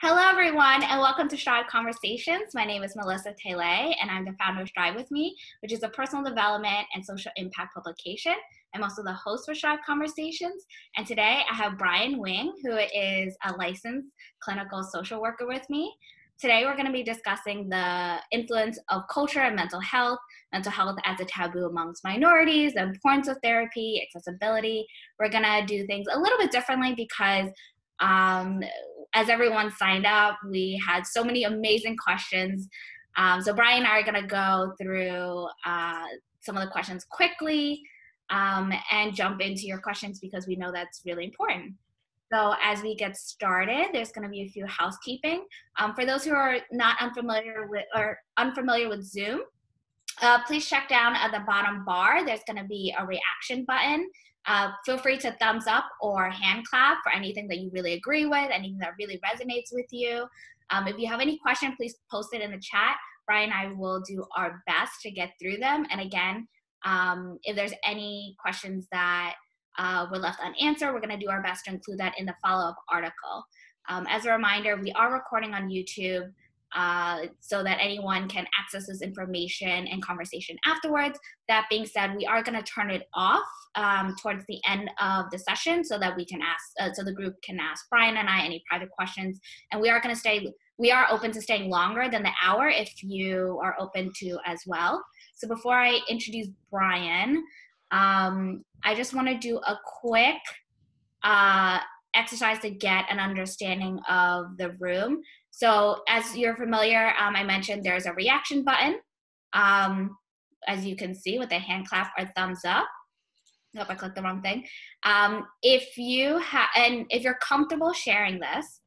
Hello, everyone, and welcome to Strive Conversations. My name is Melissa Taylor, and I'm the founder of Strive With Me, which is a personal development and social impact publication. I'm also the host for Strive Conversations, and today I have Brian Nguyen, who is a licensed clinical social worker with me. Today, we're going to be discussing the influence of culture and mental health as a taboo amongst minorities, the importance of therapy, accessibility. We're going to do things a little bit differently because as everyone signed up, we had so many amazing questions. So Brian and I are going to go through some of the questions quickly and jump into your questions because we know that's really important. So as we get started, there's going to be a few housekeeping. For those who are not unfamiliar with Zoom, please check down at the bottom bar. There's going to be a reaction button. Feel free to thumbs up or hand clap for anything that you really agree with, anything that really resonates with you. If you have any question, please post it in the chat. Brian and I will do our best to get through them. And again, if there's any questions that were left unanswered, we're going to do our best to include that in the follow-up article. As a reminder, we are recording on YouTube so that anyone can access this information and conversation afterwards. That being said, we are going to turn it off towards the end of the session so that we can ask, so the group can ask Brian and I any private questions. And we are open to staying longer than the hour if you are open to as well. So before I introduce Brian, I just want to do a quick exercise to get an understanding of the room. So as you're familiar, I mentioned there's a reaction button, as you can see with a hand clap or thumbs up. I hope I clicked the wrong thing. If you're comfortable sharing this,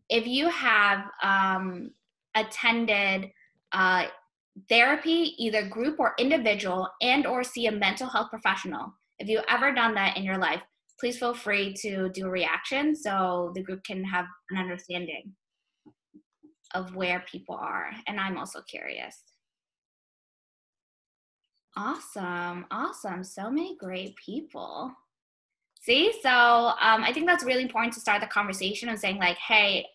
if you have attended therapy, either group or individual, and or see a mental health professional, if you've ever done that in your life, please feel free to do a reaction so the group can have an understanding of where people are. And I'm also curious. Awesome. So many great people. See, so I think that's really important to start the conversation and saying like, hey,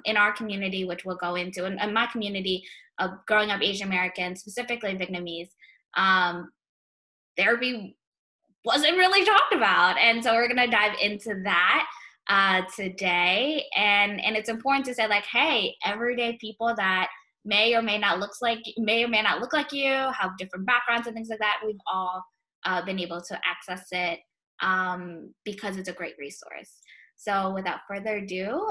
in our community, which we'll go into, and in my community of growing up Asian American, specifically Vietnamese, therapy wasn't really talked about. And so we're going to dive into that today. And it's important to say like, hey, everyday people that may or may not look like you, have different backgrounds and things like that, we've all been able to access it because it's a great resource. So without further ado,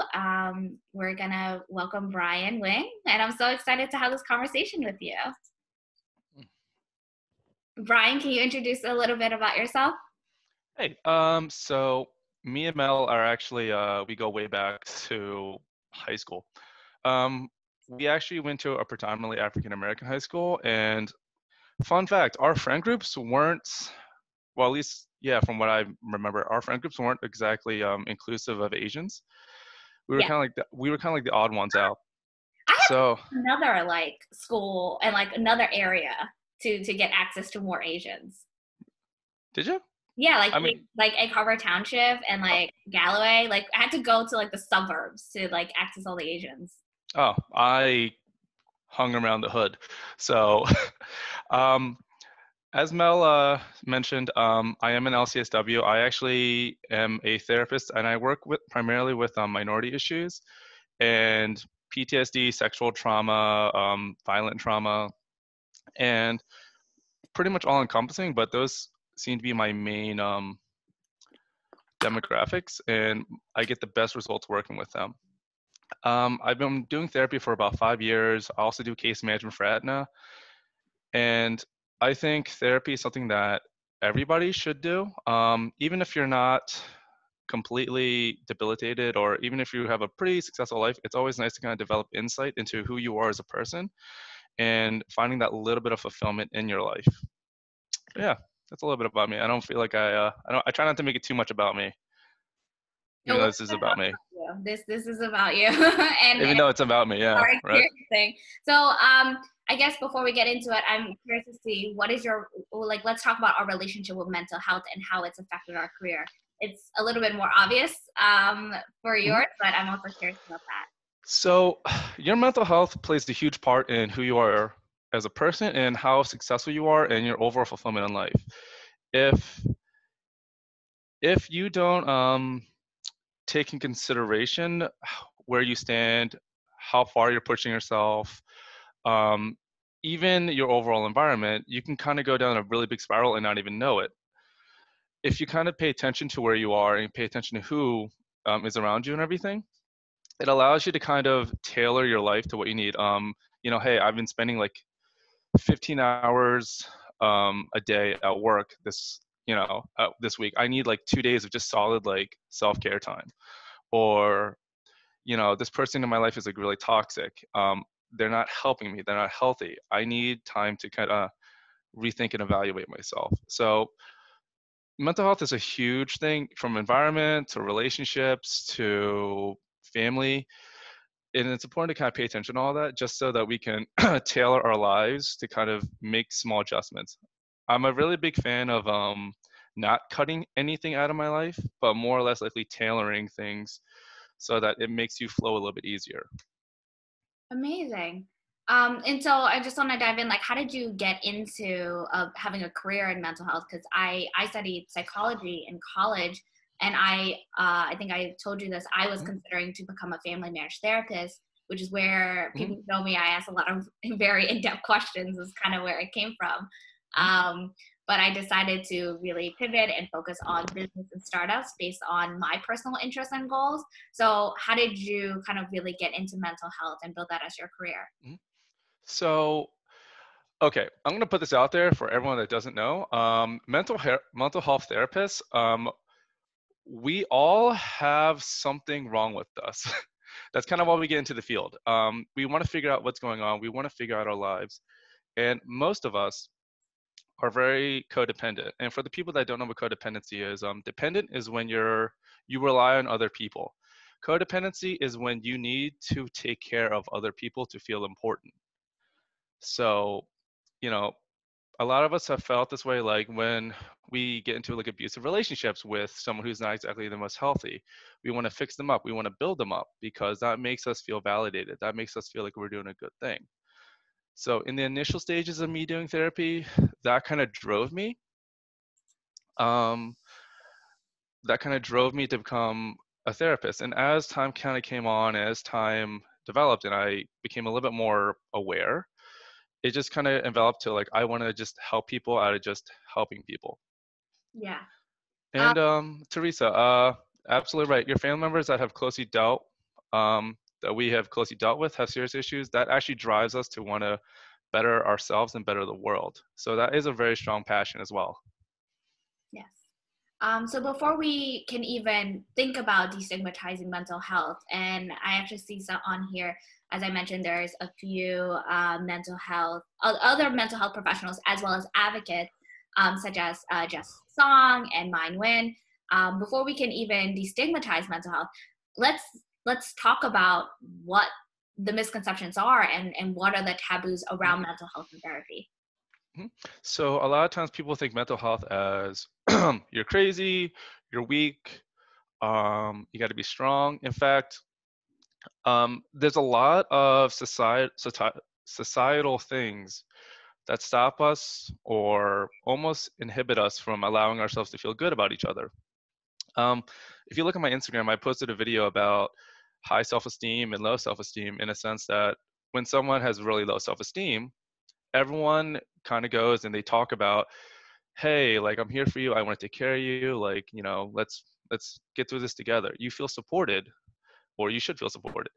we're going to welcome Brian Nguyen, and I'm so excited to have this conversation with you. Brian, can you introduce a little bit about yourself? Hey, so me and Mel are actually, we go way back to high school. We actually went to a predominantly African-American high school, and fun fact, our friend groups weren't, well, at least, yeah, from what I remember, our friend groups weren't exactly inclusive of Asians. We were kind of like the odd ones out. I have another like school and like another area to get access to more Asians. Did you? Yeah, like Egg Harbor Township and like Galloway. Like I had to go to like the suburbs to like access all the Asians. Oh, I hung around the hood. So as Mel mentioned, I am an LCSW. I actually am a therapist, and I work primarily with minority issues and PTSD, sexual trauma, violent trauma, and pretty much all encompassing, but those seem to be my main demographics, and I get the best results working with them. I've been doing therapy for about 5 years. I also do case management for Aetna, and I think therapy is something that everybody should do, even if you're not completely debilitated, or even if you have a pretty successful life. It's always nice to kind of develop insight into who you are as a person and finding that little bit of fulfillment in your life. But yeah, that's a little bit about me. I don't feel like I try not to make it too much about me. Even though this is about me. This is about you. Even though it's about me, yeah. Right. So I guess before we get into it, I'm curious to see what is your, like, let's talk about our relationship with mental health and how it's affected our career. it's a little bit more obvious for Mhm. yours, but I'm also curious about that. So, your mental health plays a huge part in who you are as a person and how successful you are and your overall fulfillment in life. If if you don't take in consideration where you stand, how far you're pushing yourself, um, even your overall environment, you can kind of go down a really big spiral and not even know it. If you kind of pay attention to where you are and pay attention to who is around you and everything, it allows you to kind of tailor your life to what you need. Hey, I've been spending like 15 hours a day at work this week. I need like 2 days of just solid like self-care time. Or this person in my life is like really toxic. They're not helping me. They're not healthy. I need time to kind of rethink and evaluate myself. So mental health is a huge thing, from environment to relationships to family. And it's important to kind of pay attention to all that just so that we can tailor our lives to kind of make small adjustments. I'm a really big fan of not cutting anything out of my life, but more or less likely tailoring things so that it makes you flow a little bit easier. Amazing. And so I just want to dive in, like, how did you get into having a career in mental health? Because I studied psychology in college, and I think I told you this. I was Mhm. considering to become a family marriage therapist, which is where Mhm. people who know me. I ask a lot of very in-depth questions. Is kind of where it came from. Mhm. But I decided to really pivot and focus on business and startups based on my personal interests and goals. So, how did you kind of really get into mental health and build that as your career? Mhm. So, okay, I'm gonna put this out there for everyone that doesn't know. Mental health therapists, we all have something wrong with us. That's kind of why we get into the field. We want to figure out what's going on. We want to figure out our lives, and most of us are very codependent. And for the people that don't know what codependency is, dependent is when you rely on other people. Codependency is when you need to take care of other people to feel important. So, you know, a lot of us have felt this way, like when we get into like abusive relationships with someone who's not exactly the most healthy. We want to fix them up. We want to build them up because that makes us feel validated. That makes us feel like we're doing a good thing. So in the initial stages of me doing therapy, that kind of drove me. Um, that kind of drove me to become a therapist. And as time kind of came on, as time developed, and I became a little bit more aware, it just kind of enveloped to like I want to just help people out of just helping people. Yeah. Um, And Teresa, absolutely right. Your family members that have closely dealt, that we have closely dealt with, have serious issues. That actually drives us to want to better ourselves and better the world. So that is a very strong passion as well. yes. So before we can even think about destigmatizing mental health, and I actually see some on here, as I mentioned, there's a few mental health, other mental health professionals, as well as advocates, such as Jess Song and Nguyen. Before we can even destigmatize mental health, let's let's talk about what the misconceptions are and what are the taboos Mhm, around mental health and therapy. mhm. So a lot of times people think mental health as you're crazy, you're weak, you got to be strong. In fact, there's a lot of societal things that stop us or almost inhibit us from allowing ourselves to feel good about each other. Um, if you look at my Instagram, I posted a video about high self-esteem and low self-esteem, in a sense that when someone has really low self-esteem, everyone kind of goes and they talk about, hey, like I'm here for you, I want to take care of you, like, let's get through this together. You feel supported, or you should feel supported.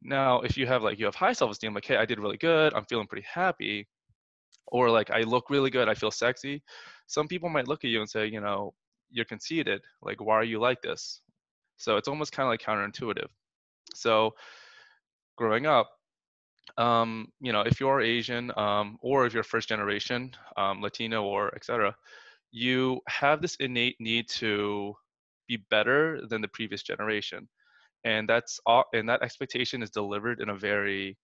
Now, if you have high self-esteem, like, hey, I did really good, I'm feeling pretty happy, or like I look really good, I feel sexy, some people might look at you and say, you're conceited, like why are you like this? So it's almost kind of like counterintuitive. So growing up, if you're Asian, or if you're first generation, Latino, or etc., you have this innate need to be better than the previous generation, and that expectation is delivered in a very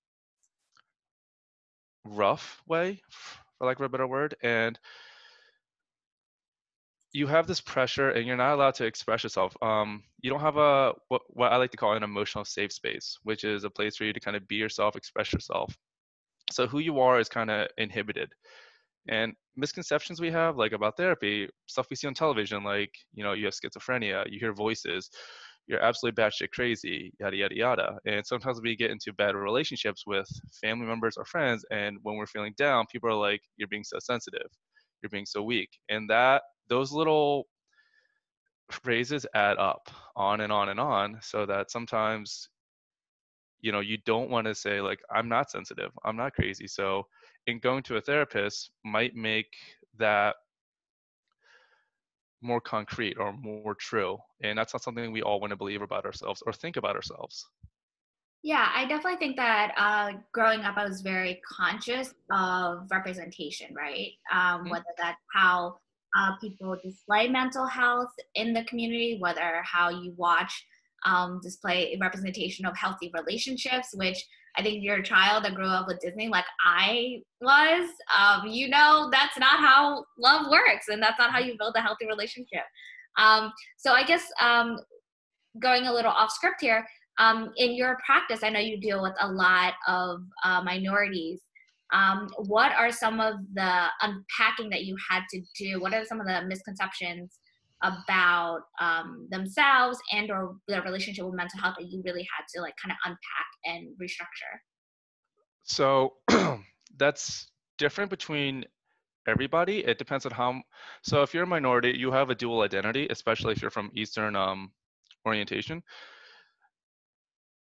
rough way, for lack of a better word. And you have this pressure and you're not allowed to express yourself. You don't have a what I like to call an emotional safe space, which is a place for you to kind of be yourself, express yourself. So who you are is kind of inhibited. And misconceptions we have, like about therapy, stuff we see on television, like, you know, you have schizophrenia, you hear voices, you're absolutely batshit crazy, yada, yada, yada. And sometimes we get into bad relationships with family members or friends. And when we're feeling down, people are like, you're being so sensitive, you're being so weak. And those little phrases add up on and on and on, so that sometimes, you know, you don't want to say like, I'm not sensitive, I'm not crazy. So in going to a therapist might make that more concrete or more true, and that's not something we all want to believe about ourselves or think about ourselves. Yeah, I definitely think that growing up, I was very conscious of representation, right? Mhm. Whether that's how people display mental health in the community, whether how you watch display representation of healthy relationships, which I think you're a child that grew up with Disney, like I was, you know, that's not how love works, and that's not how Mhm. you build a healthy relationship. So I guess going a little off script here, in your practice, I know you deal with a lot of minorities. What are some of the unpacking that you had to do? What are some of the misconceptions about themselves and or their relationship with mental health that you really had to like kind of unpack and restructure? So that's different between everybody. It depends on how. So if you're a minority, you have a dual identity, especially if you're from Eastern orientation.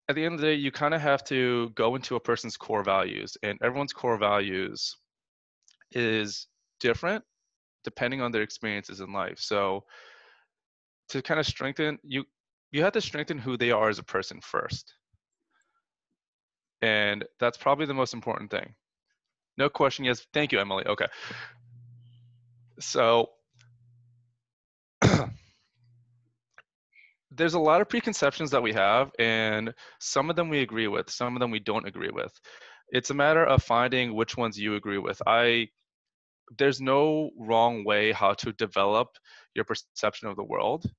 At the end of the day, you kind of have to go into a person's core values, and everyone's core values is different depending on their experiences in life. So to kind of strengthen you, you have to strengthen who they are as a person first, and that's probably the most important thing. No question. Yes, thank you, Emily. Okay, so there's a lot of preconceptions that we have, and some of them we agree with, some of them we don't agree with. It's a matter of finding which ones you agree with. There's no wrong way how to develop your perception of the world.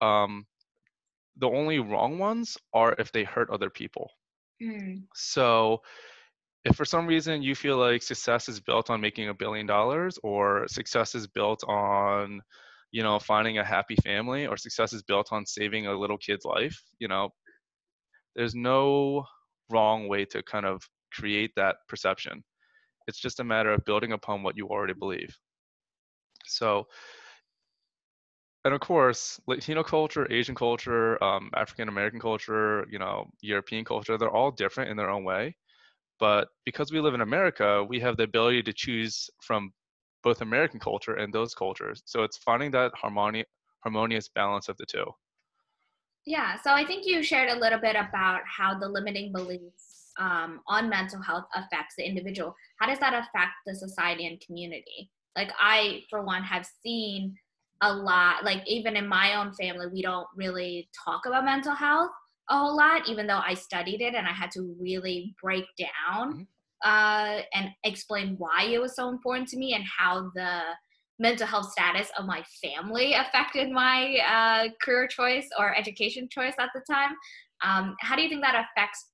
Um, the only wrong ones are if they hurt other people. Mm. So if for some reason you feel like success is built on making $1 billion, or success is built on, you know, finding a happy family, or success is built on saving a little kid's life, you know, there's no wrong way to kind of create that perception. It's just a matter of building upon what you already believe. So, and of course, Latino culture, Asian culture, African American culture, you know, European culture, they're all different in their own way. But because we live in America, we have the ability to choose from both American culture and those cultures. So it's finding that harmonious balance of the two. Yeah, so I think you shared a little bit about how the limiting beliefs on mental health affects the individual. How does that affect the society and community? Like, I, for one, have seen a lot, like, even in my own family, we don't really talk about mental health a whole lot, even though I studied it and I had to really break down Mhm. and explain why it was so important to me and how the mental health status of my family affected my career choice or education choice at the time. How do you think that affects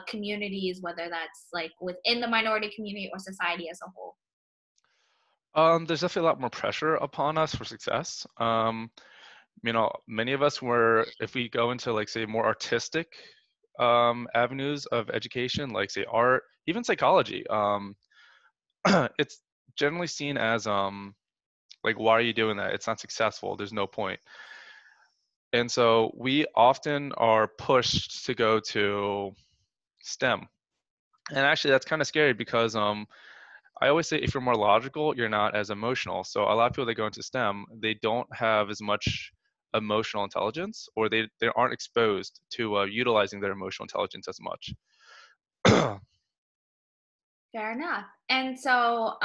communities, whether that's like within the minority community or society as a whole? There's definitely a lot more pressure upon us for success. You know, many of us were, if we go into like say more artistic avenues of education, like say art, even psychology, it's generally seen as like, why are you doing that? It's not successful. There's no point. And so we often are pushed to go to STEM. And actually, that's kind of scary because I always say if you're more logical, you're not as emotional. So a lot of people that go into STEM, they don't have as much emotional intelligence, or they aren't exposed to utilizing their emotional intelligence as much. Fair enough. And so,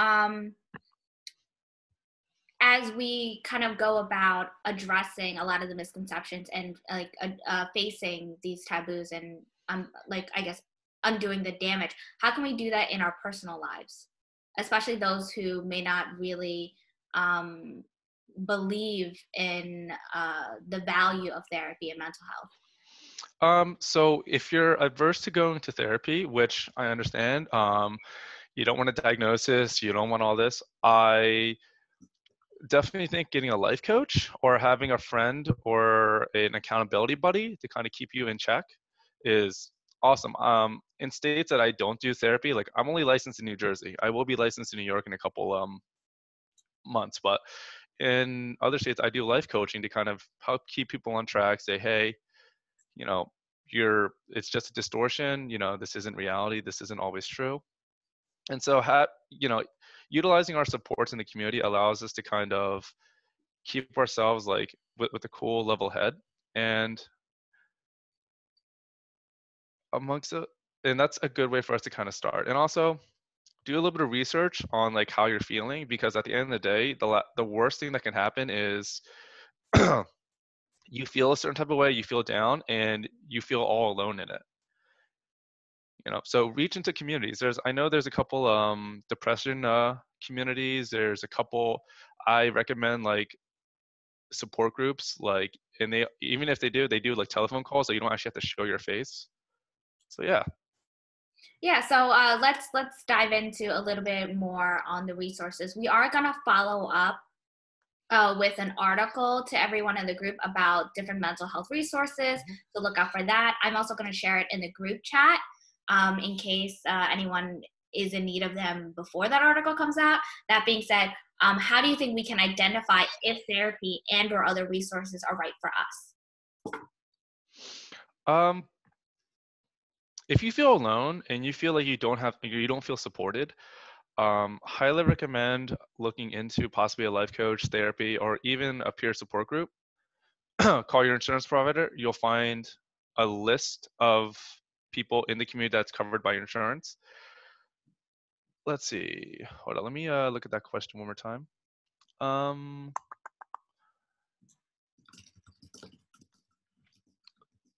as we kind of go about addressing a lot of the misconceptions and like facing these taboos and like I guess undoing the damage, how can we do that in our personal lives, especially those who may not really um, believe in the value of therapy and mental health? So if you're averse to going to therapy, which I understand, you don't want a diagnosis, you don't want all this, I definitely think getting a life coach or having a friend or an accountability buddy to kind of keep you in check is awesome. In states that I don't do therapy, like I'm only licensed in New Jersey. I will be licensed in New York in a couple months, but in other states I do life coaching to kind of help keep people on track, say, hey, you know, it's just a distortion, this isn't reality, this isn't always true. And so utilizing our supports in the community allows us to kind of keep ourselves like with a cool level head and amongst it, and that's a good way for us to kind of start. And also do a little bit of research on like how you're feeling, because at the end of the day, the worst thing that can happen is you feel a certain type of way, you feel down, and you feel all alone in it. So reach into communities. I know there's a couple depression communities. There's a couple I recommend, like support groups, like, and they, even if they do like telephone calls, so you don't actually have to show your face. So yeah. Yeah, so let's dive into a little bit more on the resources. We are gonna follow up with an article to everyone in the group about different mental health resources. So look out for that. I'm also going to share it in the group chat in case anyone is in need of them before that article comes out. That being said, how do you think we can identify if therapy and or other resources are right for us? If you feel alone and you feel like you don't feel supported, highly recommend looking into possibly a life coach, therapy, or even a peer support group. Call your insurance provider. You'll find a list of people in the community that's covered by your insurance. Let's see. Hold on. Let me look at that question one more time.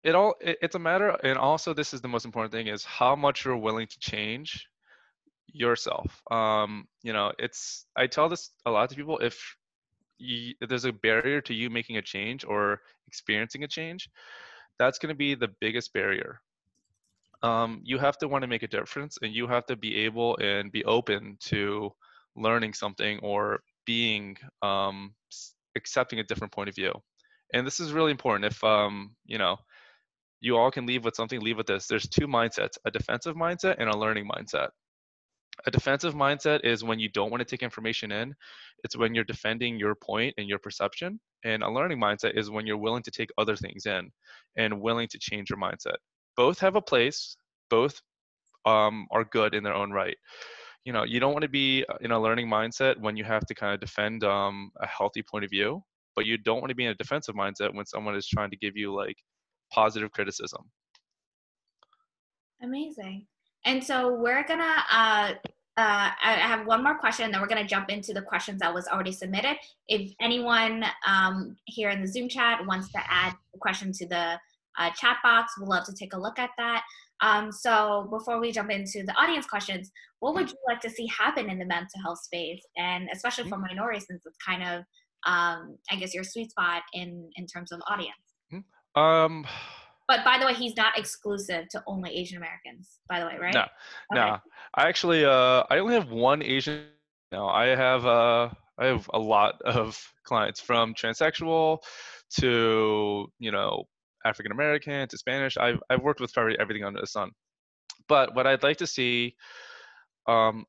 It's a matter, and also this is the most important thing, is how much you're willing to change yourself. I tell this a lot to people. If there's a barrier to you making a change or experiencing a change, that's going to be the biggest barrier. You have to want to make a difference, and you have to be able and be open to learning something or being accepting a different point of view. And this is really important. If you all can leave with something, leave with this. There's two mindsets: a defensive mindset and a learning mindset. A defensive mindset is when you don't want to take information in. It's when you're defending your point and your perception. And a learning mindset is when you're willing to take other things in and willing to change your mindset. Both have a place. Both are good in their own right. You don't want to be in a learning mindset when you have to kind of defend a healthy point of view, but you don't want to be in a defensive mindset when someone is trying to give you like positive criticism. Amazing. And so we're gonna I have one more question, then we're gonna jump into the questions that was already submitted. If anyone here in the Zoom chat wants to add a question to the chat box, we'd love to take a look at that. So before we jump into the audience questions, what would you like to see happen in the mental health space, and especially for minorities, since it's kind of I guess your sweet spot in terms of audience? Um, But by the way, he's not exclusive to only Asian Americans, by the way, right? no, Okay. no. I actually, I only have one Asian. No, I have a lot of clients, from transsexual to African American to Spanish. I've worked with probably everything under the sun. But what I'd like to see, um,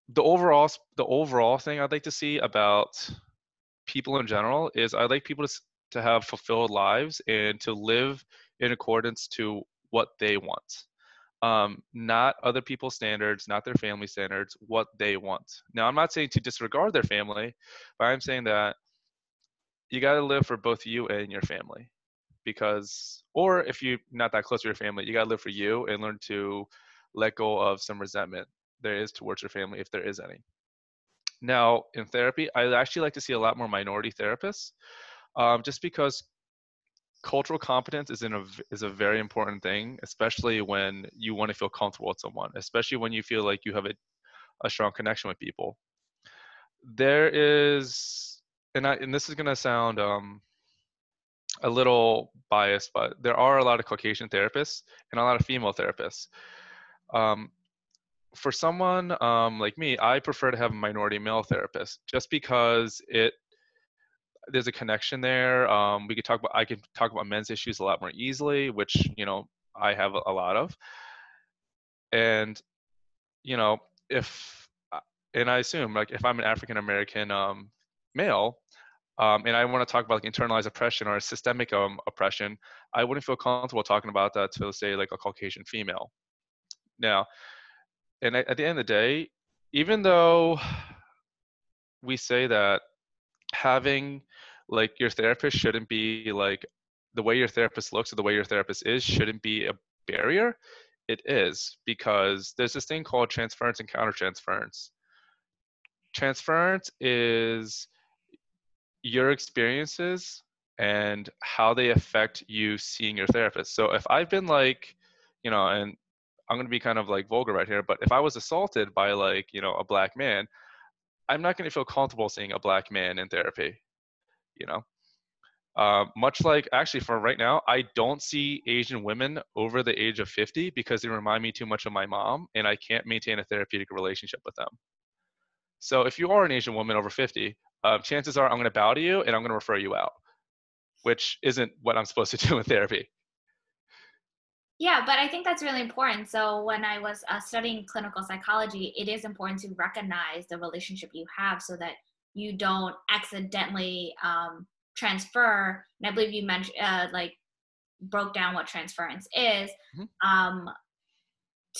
the overall thing I'd like to see about people in general is I'd like people to have fulfilled lives and to live in accordance to what they want. Not other people's standards, not their family standards, what they want. Now, I'm not saying to disregard their family, but I'm saying that you got to live for both you and your family. Or if you're not that close to your family, you got to live for you and learn to let go of some resentment there is towards your family, if there is any. Now, in therapy, I'd actually like to see a lot more minority therapists, just because cultural competence is a very important thing, especially when you want to feel comfortable with someone, especially when you feel like you have a strong connection with people. There is and this is gonna sound a little biased, but there are a lot of Caucasian therapists and a lot of female therapists. Um, for someone like me, I prefer to have a minority male therapist just because there's a connection there. I can talk about men's issues a lot more easily, which, I have a lot of. And, you know, if, and I assume like if I'm an African American male, and I want to talk about like internalized oppression or systemic oppression, I wouldn't feel comfortable talking about that to, say, like a Caucasian female. Now, and at the end of the day, even though we say that having like your therapist shouldn't be like the way your therapist looks or the way your therapist is shouldn't be a barrier, it is, because there's this thing called transference and countertransference. Transference is your experiences and how they affect you seeing your therapist. So if I've been like, and I'm going to be kind of like vulgar right here, but if I was assaulted by like, a black man, I'm not going to feel comfortable seeing a black man in therapy, you know? Much like, actually, for right now, I don't see Asian women over the age of 50 because they remind me too much of my mom, and I can't maintain a therapeutic relationship with them. So if you are an Asian woman over 50, chances are I'm going to bow to you and I'm going to refer you out, which isn't what I'm supposed to do in therapy. Yeah, but I think that's really important. So when I was studying clinical psychology, it is important to recognize the relationship you have so that you don't accidentally transfer. And I believe you mentioned, broke down what transference is Mm-hmm.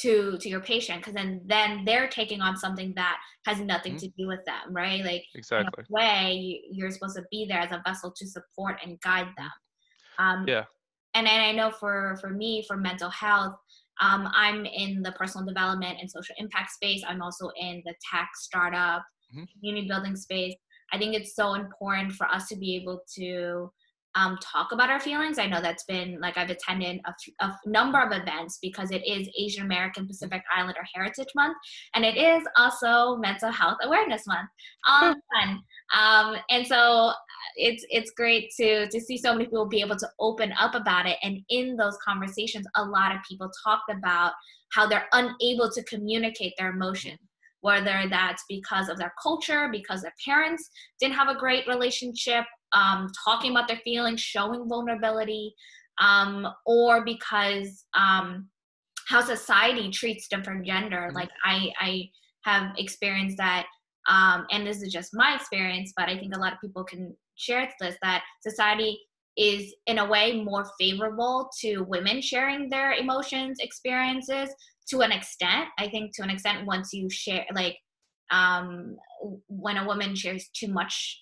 To your patient, because then they're taking on something that has nothing Mm-hmm. to do with them, right? Like in a Exactly. way, you're supposed to be there as a vessel to support and guide them. Yeah. And I know for me, for mental health, I'm in the personal development and social impact space. I'm also in the tech startup, Mm-hmm. community building space. I think it's so important for us to be able to talk about our feelings. I know that's been like I've attended a number of events because it is Asian American Pacific Islander Heritage Month, and it is also Mental Health Awareness Month. Fun. And so it's great to see so many people be able to open up about it. And in those conversations, a lot of people talked about how they're unable to communicate their emotions, whether that's because of their culture, because their parents didn't have a great relationship, talking about their feelings, showing vulnerability, or because how society treats different gender. Mm-hmm. Like I have experienced that, and this is just my experience, but I think a lot of people can share this, that society is in a way more favorable to women sharing their emotions, experiences to an extent. I think to an extent, once you share, like when a woman shares too much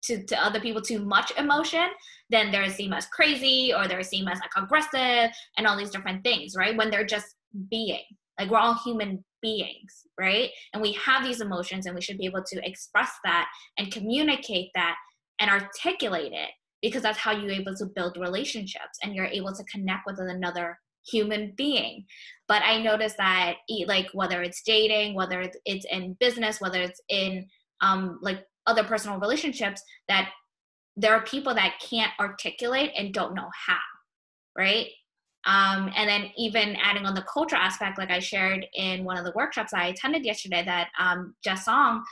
to other people, too much emotion, then they're seen as crazy or they're seen as like aggressive and all these different things, right? When they're just being, like we're all human beings, right? And we have these emotions and we should be able to express that and communicate that and articulate it, because that's how you're able to build relationships and you're able to connect with another human being. But I noticed that like whether it's dating, whether it's in business, whether it's in like other personal relationships, that there are people that can't articulate and don't know how, right? And then even adding on the culture aspect, like I shared in one of the workshops I attended yesterday that Jess Song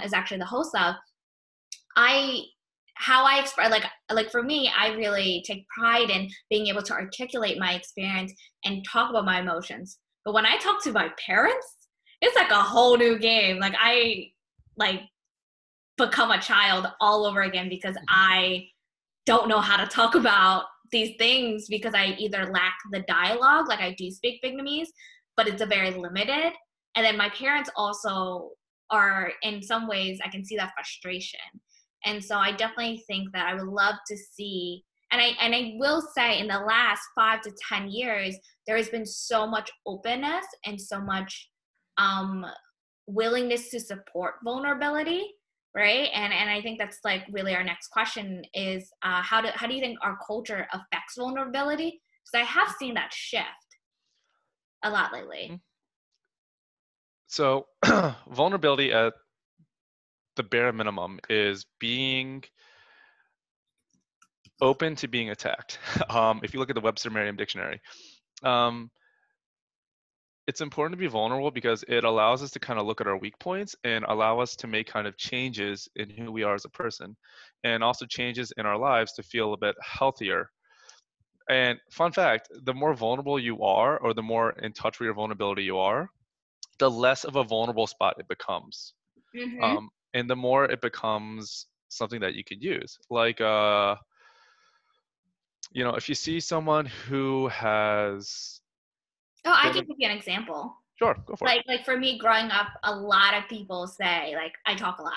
is actually the host of, how I express, like for me, I really take pride in being able to articulate my experience and talk about my emotions. But when I talk to my parents, it's like a whole new game. Like I like become a child all over again because I don't know how to talk about these things because I either lack the dialogue, like I do speak Vietnamese, but it's a very limited. And then my parents also are, in some ways, I can see that frustration. And so I definitely think that I would love to see, and I will say in the last 5 to 10 years, there has been so much openness and so much willingness to support vulnerability, right? And I think that's like really our next question is how do you think our culture affects vulnerability? Because I have seen that shift a lot lately. So vulnerability the bare minimum is being open to being attacked. If you look at the Webster Merriam Dictionary, um, it's important to be vulnerable because it allows us to kind of look at our weak points and allow us to make kind of changes in who we are as a person, and also changes in our lives to feel a bit healthier. And fun fact, the more vulnerable you are, or the more in touch with your vulnerability you are, the less of a vulnerable spot it becomes. Mm-hmm. And the more it becomes something that you could use. Like, if you see someone who has Oh, I been, can give you an example. sure, go for it. Like for me growing up, a lot of people say like I talk a lot,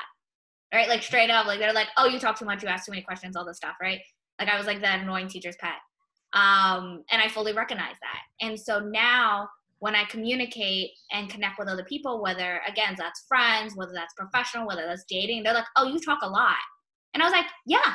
right? Like straight up, like they're like, oh, you talk too much, you ask too many questions, all this stuff, right? Like I was like that annoying teacher's pet. And I fully recognize that. And so now when I communicate and connect with other people, whether again, that's friends, whether that's professional, whether that's dating, they're like, oh, you talk a lot. And I was like, yeah,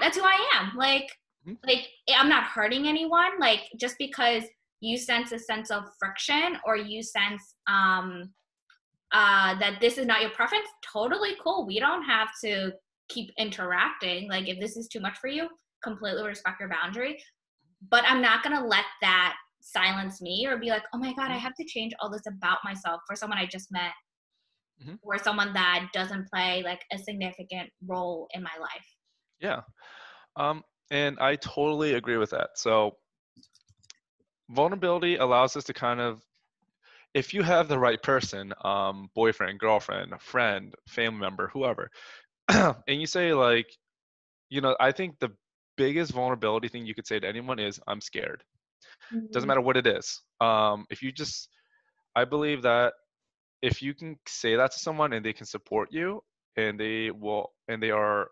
that's who I am. Like I'm not hurting anyone. Like just because you sense a sense of friction or you sense that this is not your preference, totally cool. We don't have to keep interacting. Like if this is too much for you, completely respect your boundary. But I'm not gonna let that silence me or be like, oh my God, I have to change all this about myself for someone I just met or someone that doesn't play like a significant role in my life. Yeah. And I totally agree with that. So vulnerability allows us to kind of, if you have the right person, boyfriend, girlfriend, friend, family member, whoever, and you say like, I think the biggest vulnerability thing you could say to anyone is, I'm scared. Doesn't matter what it is. I believe that if you can say that to someone and they can support you and they are,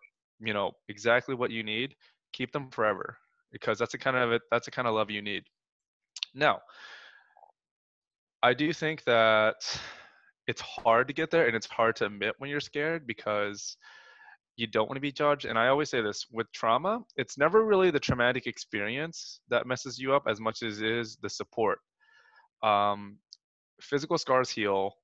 exactly what you need, keep them forever, because that's the kind of love you need. Now, I do think that it's hard to get there and it's hard to admit when you're scared because you don't want to be judged. And I always say this with trauma, it's never really the traumatic experience that messes you up as much as it is the support. Physical scars heal.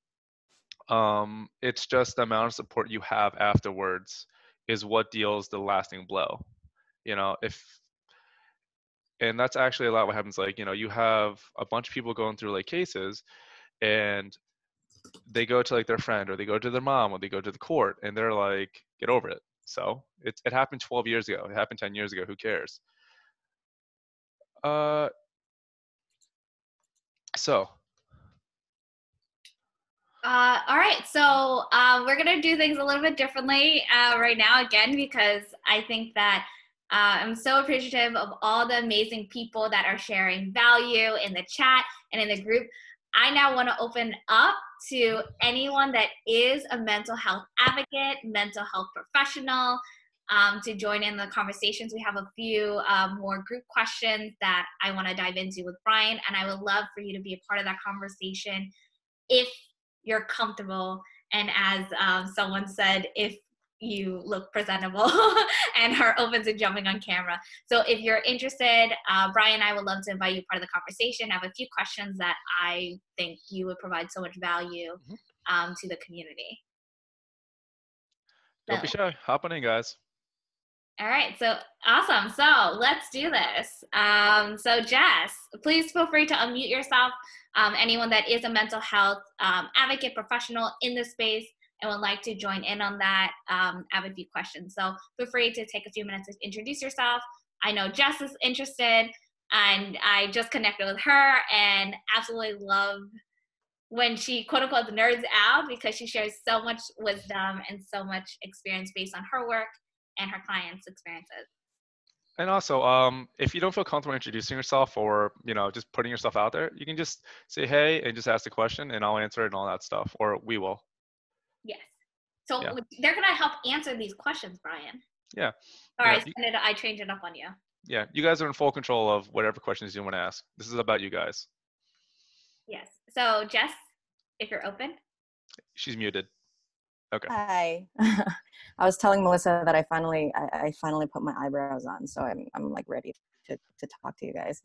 It's just the amount of support you have afterwards is what deals the lasting blow. And that's actually a lot what happens. Like, you have a bunch of people going through like cases, and they go to like their friend or they go to their mom or they go to the court, and they're like, get over it. So it happened 12 years ago. It happened 10 years ago. Who cares? Uh, so. All right, so we're gonna do things a little bit differently right now again, because I think that I'm so appreciative of all the amazing people that are sharing value in the chat and in the group. I now want to open up to anyone that is a mental health advocate, mental health professional, to join in the conversations. We have a few more group questions that I want to dive into with Brian, and I would love for you to be a part of that conversation if you're comfortable, and as someone said, if you look presentable and are open to jumping on camera. So if you're interested, Brian and I would love to invite you part of the conversation. I have a few questions that I think you would provide so much value to the community. Don't be shy. Hop on in, guys. All right, so awesome. So let's do this. So Jess, please feel free to unmute yourself. Anyone that is a mental health advocate professional in this space and would like to join in on that, I have a few questions. So feel free to take a few minutes to introduce yourself. I know Jess is interested, and I just connected with her and absolutely love when she quote unquote nerds out, because she shares so much wisdom and so much experience based on her work and her clients' experiences. And also, if you don't feel comfortable introducing yourself or, just putting yourself out there, you can just say, hey, and just ask the question and I'll answer it and all that stuff, or we will. Yes. So they're going to help answer these questions, Brian. Yeah. All right, I trained it up on you. Yeah, you guys are in full control of whatever questions you want to ask. This is about you guys. Yes. So Jess, if you're open. She's muted. Okay. Hi. I was telling Melissa that I finally put my eyebrows on, so I'm like ready to talk to you guys.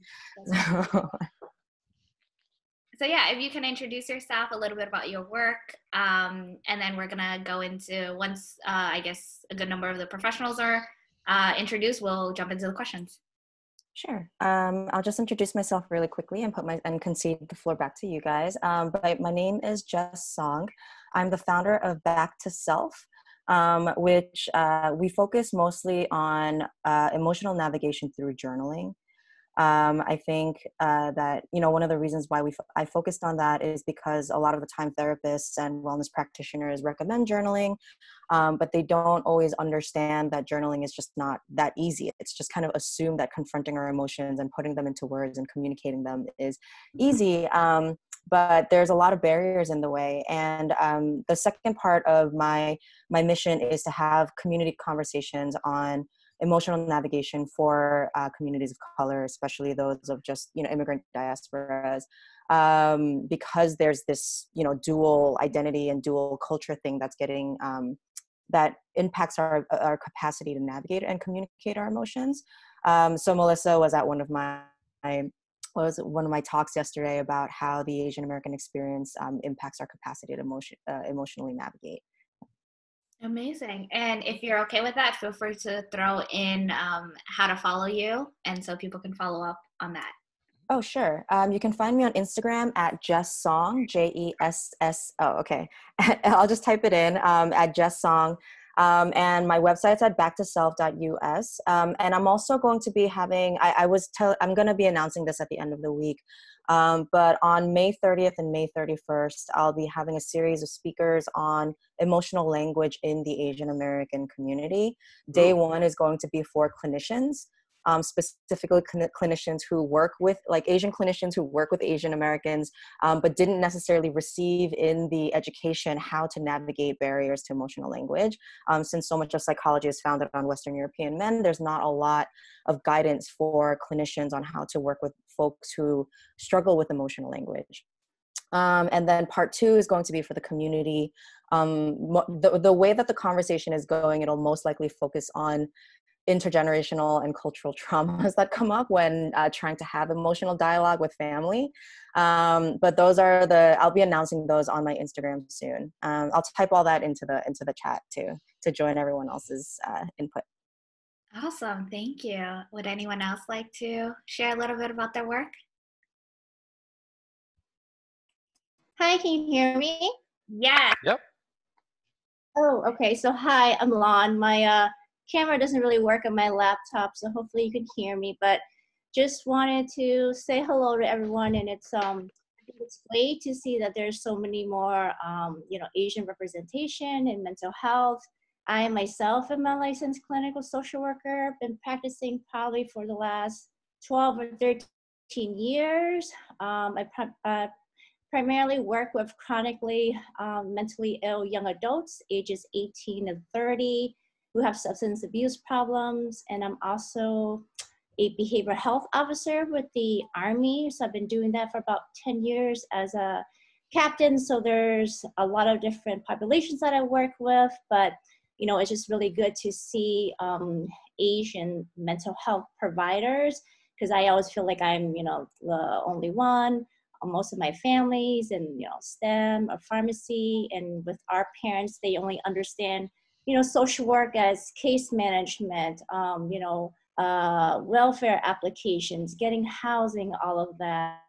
So yeah, if you can introduce yourself, a little bit about your work, and then we're gonna go into, once I guess a good number of the professionals are introduced, we'll jump into the questions. Sure. I'll just introduce myself really quickly and concede the floor back to you guys. But my name is Jess Song. I'm the founder of Back to Self, which we focus mostly on emotional navigation through journaling. I think that, one of the reasons why I focused on that is because a lot of the time therapists and wellness practitioners recommend journaling, but they don't always understand that journaling is just not that easy. It's just kind of assumed that confronting our emotions and putting them into words and communicating them is easy. But there's a lot of barriers in the way. And the second part of my mission is to have community conversations on emotional navigation for communities of color, especially those of just, immigrant diasporas, because there's this, dual identity and dual culture thing that's getting, that impacts our capacity to navigate and communicate our emotions. So Melissa was at one of my talks yesterday about how the Asian American experience impacts our capacity to emotionally navigate. Amazing. And if you're okay with that, feel free to throw in how to follow you, and so people can follow up on that. Oh, sure. You can find me on Instagram at Jess Song, Jess. Oh, okay. I'll just type it in at Jess Song. And my website's at backtoself.us. And I'm also going to be having, I'm going to be announcing this at the end of the week. But on May 30th and May 31st, I'll be having a series of speakers on emotional language in the Asian American community. Day one is going to be for clinicians. Specifically clinicians who work with, like Asian clinicians who work with Asian Americans, but didn't necessarily receive in the education how to navigate barriers to emotional language. Since so much of psychology is founded on Western European men, there's not a lot of guidance for clinicians on how to work with folks who struggle with emotional language. And then part two is going to be for the community. The way that the conversation is going, it'll most likely focus on intergenerational and cultural traumas that come up when trying to have emotional dialogue with family. But I'll be announcing those on my Instagram soon. I'll type all that into the chat too, to join everyone else's input. Awesome. Thank you. Would anyone else like to share a little bit about their work? Hi, can you hear me? Yeah. Yep. Oh, okay. So hi, I'm Lon. My camera doesn't really work on my laptop, so hopefully you can hear me. But just wanted to say hello to everyone, and it's great to see that there's so many more Asian representation in mental health. I myself am a licensed clinical social worker. I've been practicing probably for the last 12 or 13 years. I primarily work with chronically mentally ill young adults ages 18 to 30 who have substance abuse problems. And I'm also a behavioral health officer with the Army. So I've been doing that for about 10 years as a captain. So there's a lot of different populations that I work with, but it's just really good to see Asian mental health providers, because I always feel like I'm, the only one. Most of my families and, STEM or pharmacy, and with our parents, they only understand, social work as case management, welfare applications, getting housing, all of that.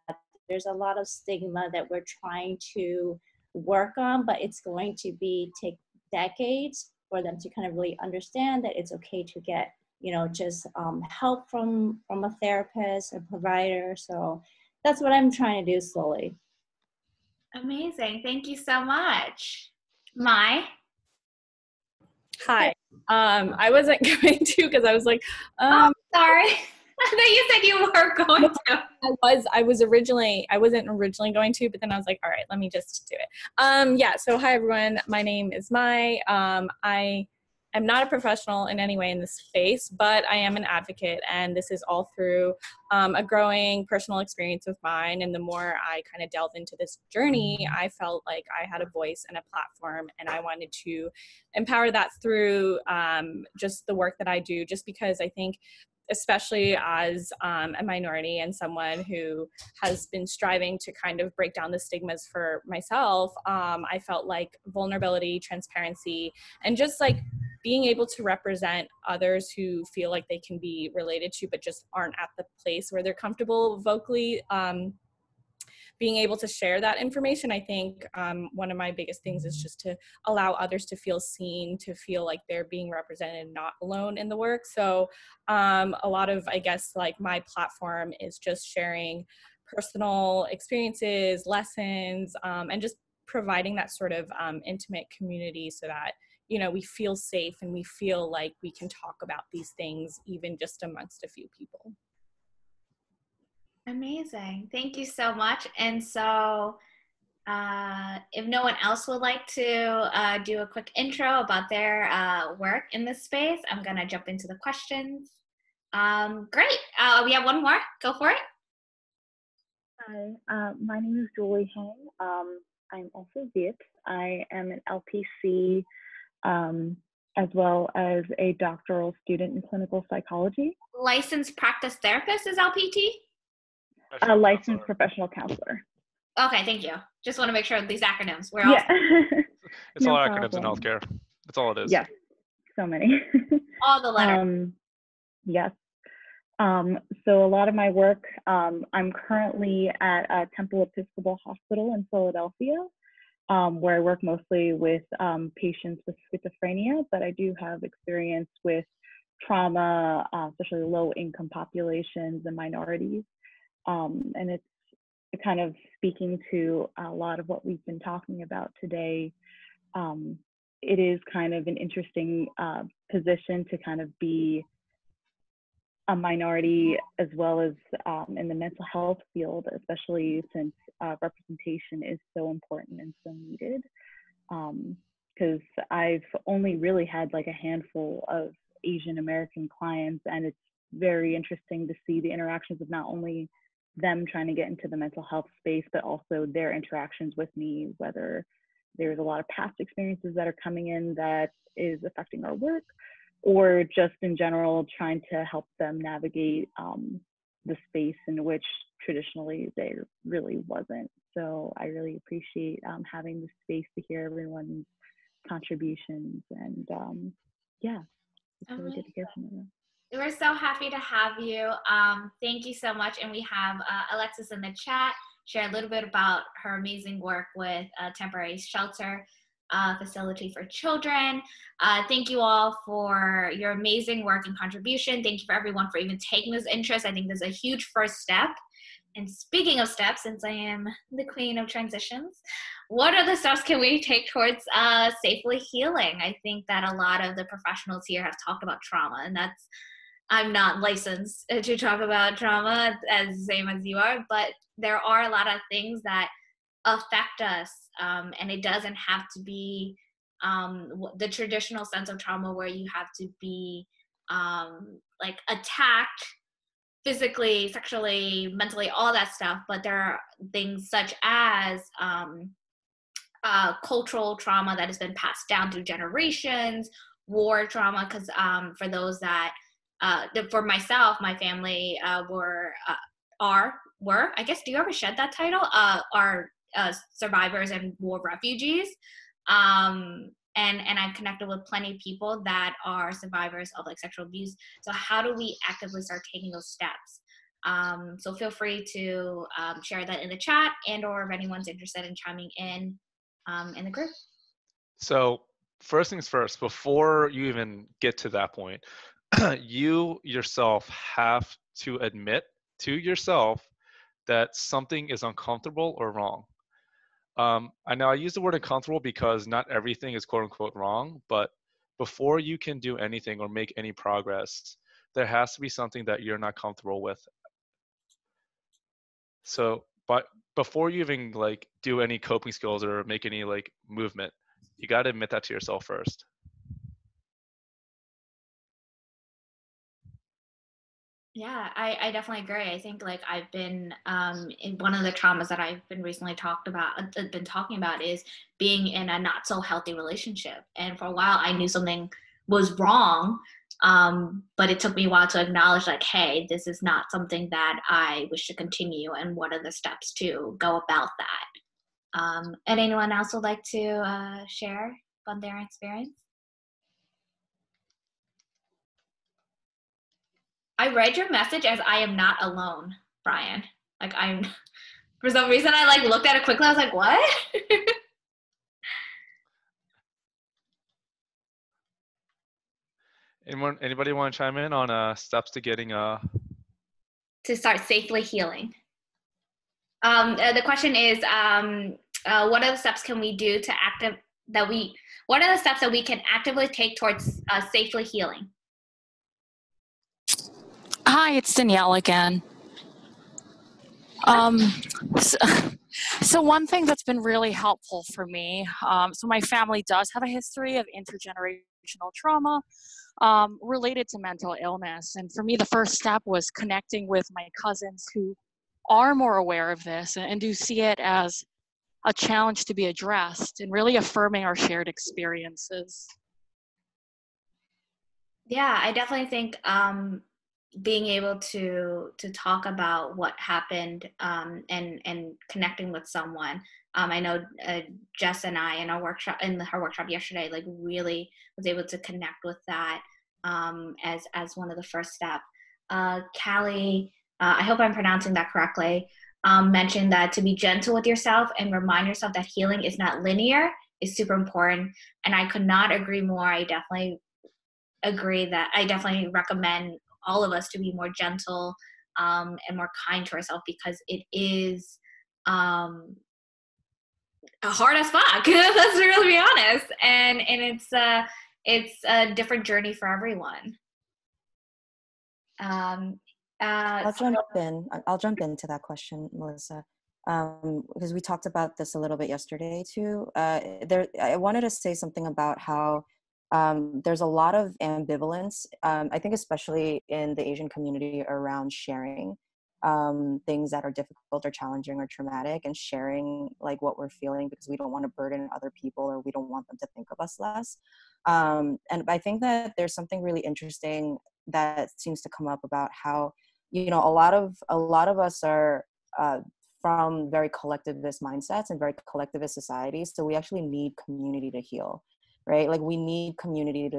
There's a lot of stigma that we're trying to work on, but it's going to take decades for them to kind of really understand that it's okay to get, just help from a therapist or provider. So that's what I'm trying to do slowly. Amazing. Thank you so much. Mai? Hi. I wasn't going to, because I was like, oh, sorry. I thought you said you were going to. I wasn't originally going to, but then I was like, all right, let me just do it. So hi everyone. My name is Mai. I'm not a professional in any way in this space, but I am an advocate, and this is all through a growing personal experience of mine. And the more I kind of delved into this journey, I felt like I had a voice and a platform, and I wanted to empower that through just the work that I do, just because I think especially as a minority and someone who has been striving to kind of break down the stigmas for myself, I felt like vulnerability, transparency, and just like being able to represent others who feel like they can be related to, but just aren't at the place where they're comfortable vocally, being able to share that information. I think one of my biggest things is just to allow others to feel seen, to feel like they're being represented, not alone in the work. So a lot of, I guess, like my platform is just sharing personal experiences, lessons, and just providing that sort of intimate community so that, you know, we feel safe and we feel like we can talk about these things even just amongst a few people. Amazing. Thank you so much. And so if no one else would like to do a quick intro about their work in this space, I'm going to jump into the questions. Great. We have one more. Go for it. Hi, my name is Julie Hang. I'm also Viet. I am an LPC as well as a doctoral student in clinical psychology. Licensed practice therapist is LPT? A licensed professional counselor. Okay, thank you. Just want to make sure these acronyms. We're all It's all acronyms in healthcare. That's all it is. Yes, so many. all the letters. Yes. So a lot of my work, I'm currently at Temple Episcopal Hospital in Philadelphia, where I work mostly with patients with schizophrenia, but I do have experience with trauma, especially low-income populations and minorities. And it's kind of speaking to a lot of what we've been talking about today. It is kind of an interesting position to kind of be a minority as well as in the mental health field, especially since representation is so important and so needed. Because I've only really had like a handful of Asian American clients, and it's very interesting to see the interactions of not only them trying to get into the mental health space, but also their interactions with me, whether there's a lot of past experiences that are coming in that is affecting our work, or just in general trying to help them navigate the space in which traditionally there really wasn't. So I really appreciate having the space to hear everyone's contributions, and yeah, it's really good to hear from you. We're so happy to have you. Thank you so much. And we have Alexis in the chat share a little bit about her amazing work with a temporary shelter facility for children. Thank you all for your amazing work and contribution. Thank you for everyone for even taking this interest. I think this is a huge first step. And speaking of steps, since I am the queen of transitions, what other steps can we take towards safely healing? I think that a lot of the professionals here have talked about trauma, and that's, I'm not licensed to talk about trauma as the same as you are, but there are a lot of things that affect us, and it doesn't have to be the traditional sense of trauma where you have to be like attacked physically, sexually, mentally, all that stuff. But there are things such as cultural trauma that has been passed down through generations, war trauma, because for those that for myself, my family were, I guess, do you ever shed that title? Are survivors and war refugees. And I've connected with plenty of people that are survivors of like sexual abuse. So how do we actively start taking those steps? So feel free to share that in the chat, and or if anyone's interested in chiming in the group. So first things first, before you even get to that point, you yourself have to admit to yourself that something is uncomfortable or wrong. I know I use the word uncomfortable because not everything is quote unquote wrong, but before you can do anything or make any progress, there has to be something that you're not comfortable with. So, but before you even like do any coping skills or make any like movement, you got to admit that to yourself first. Yeah, I definitely agree. I think like I've been in one of the traumas that I've been recently talking about is being in a not so healthy relationship. And for a while I knew something was wrong, But it took me a while to acknowledge, like, hey, this is not something that I wish to continue, and what are the steps to go about that? And anyone else would like to share on their experience? I read your message as I am not alone, Brian. Like, I'm, for some reason, I like looked at it quickly. I was like, what? Anybody want to chime in on steps to getting To start safely healing. The question is, what are the steps can we do to what are the steps that we can actively take towards safely healing? Hi, it's Danielle again. So one thing that's been really helpful for me, so my family does have a history of intergenerational trauma related to mental illness. And for me, the first step was connecting with my cousins who are more aware of this and do see it as a challenge to be addressed, and really affirming our shared experiences. Yeah, I definitely think being able to talk about what happened and connecting with someone. I know Jess and I in her workshop yesterday, like really was able to connect with that as one of the first steps. Callie, I hope I'm pronouncing that correctly, mentioned that to be gentle with yourself and remind yourself that healing is not linear is super important. And I could not agree more. I definitely agree that I definitely recommend all of us to be more gentle and more kind to ourselves, because it is hard as fuck. Let's really be honest, and it's a different journey for everyone. I'll jump into that question, Melissa, because we talked about this a little bit yesterday too. I wanted to say something about how there's a lot of ambivalence, I think especially in the Asian community, around sharing things that are difficult or challenging or traumatic, and sharing like what we're feeling because we don't want to burden other people, or we don't want them to think of us less. And I think that there's something really interesting that seems to come up about how, you know, a lot of us are from very collectivist mindsets and very collectivist societies, so we actually need community to heal, right? Like we need community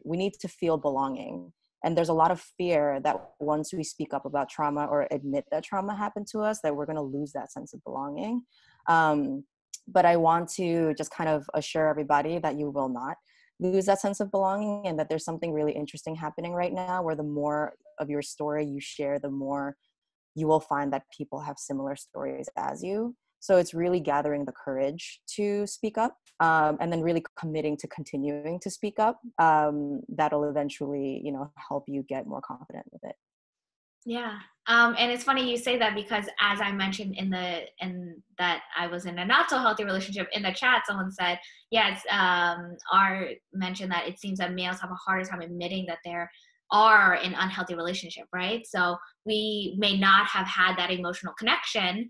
we need to feel belonging. And there's a lot of fear that once we speak up about trauma or admit that trauma happened to us, that we're going to lose that sense of belonging. But I want to just kind of assure everybody that you will not lose that sense of belonging, and that there's something really interesting happening right now, where the more of your story you share, the more you will find that people have similar stories as you. So it's really gathering the courage to speak up, and then really committing to continuing to speak up. That'll eventually, you know, help you get more confident with it. Yeah. And it's funny you say that, because as I mentioned in that I was in a not so healthy relationship, in the chat, someone said, yes, R mentioned that it seems that males have a harder time admitting that they're are in unhealthy relationship, right? So we may not have had that emotional connection